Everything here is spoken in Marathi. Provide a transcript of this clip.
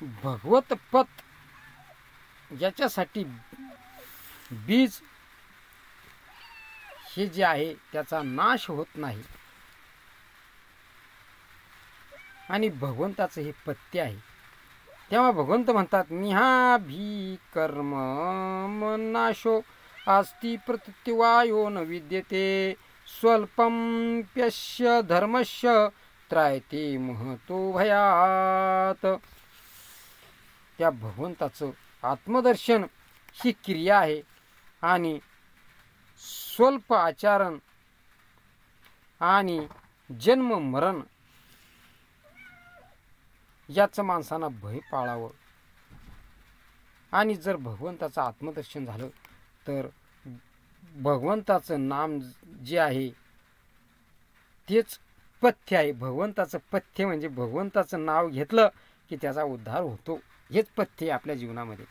भगवत पथ याच्यासाठी बीज हे जे आहे त्याचा नाश होत नाही आणि भगवंताचं हे पथ्य आहे. तेव्हा भगवंत म्हणतात निहाभी कर्म नाशो अस्ति प्रत्यवायो न विद्यते स्वल्पम प्यस्य धर्मस्य त्रायते महतो भयात. त्या भगवंताचं आत्मदर्शन ही क्रिया आहे आणि स्वल्प आचरण आणि जन्म मरण याचं माणसांना भय पाळावं. आणि जर भगवंताचं आत्मदर्शन झालं तर भगवंताचं नाम जे आहे तेच पथ्य आहे. भगवंताचं पथ्य म्हणजे भगवंताचं नाव घेतलं की त्याचा उद्धार होतो. हेच पथ्य आहे आपल्या जीवनामध्ये.